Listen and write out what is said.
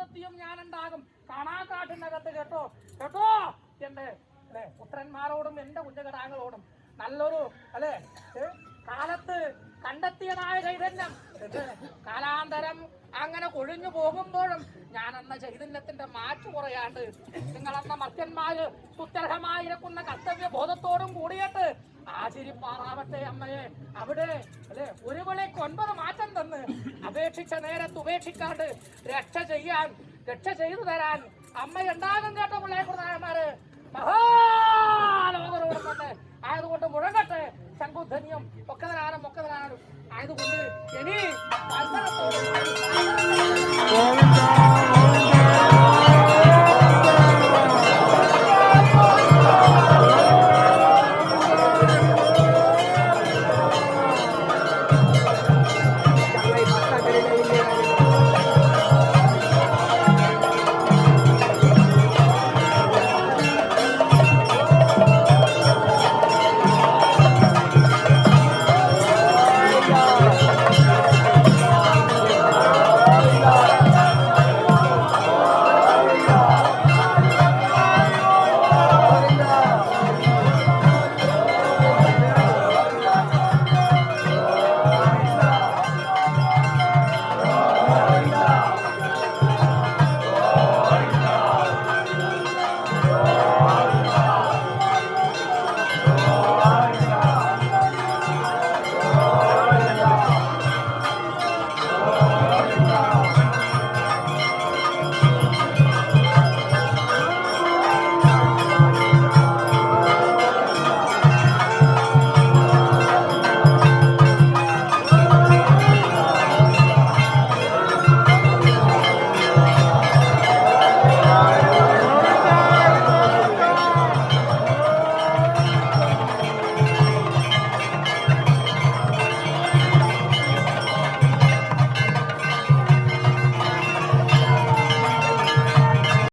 കാലത്തിയും ഞാനുണ്ടാകും കാണാക്കാട്ടിനകത്ത്. കേട്ടോ കേട്ടോ എന്റെ അല്ലെ പുത്രന്മാരോടും എന്റെ കുഞ്ഞകടാങ്ങളോടും നല്ലൊരു അല്ലെ കാലത്ത് കണ്ടെത്തിയതായ ചൈതന്യം കാലാന്തരം അങ്ങനെ കൊഴിഞ്ഞു പോകുമ്പോഴും ഞാൻ എന്ന ചൈതന്യത്തിന്റെ മാറ്റു കുറയാണ്ട് നിങ്ങളെന്ന മർത്യന്മാര് സുത്യർഹമായിരിക്കുന്ന കർത്തവ്യ ബോധത്തോടും കൂടിയിട്ട് ആചരിപ്പാറാവട്ടെ അമ്മയെ. അവിടെ അല്ലെ ഒരു വിളയ്ക്ക് 9 മാറ്റം തന്ന് അപേക്ഷിച്ച നേരത്ത് ഉപേക്ഷിക്കാണ്ട് രക്ഷ ചെയ്തു തരാൻ അമ്മയുണ്ടാകും. കേട്ടോ പിള്ളേ പ്രധാനമാര് മഹാലോകരോടുന്നത് ആയതുകൊണ്ട് മുഴങ്ങട്ടെ ശംഖുധന്യം ഒക്കതനാനും ആയതുകൊണ്ട് ഇനി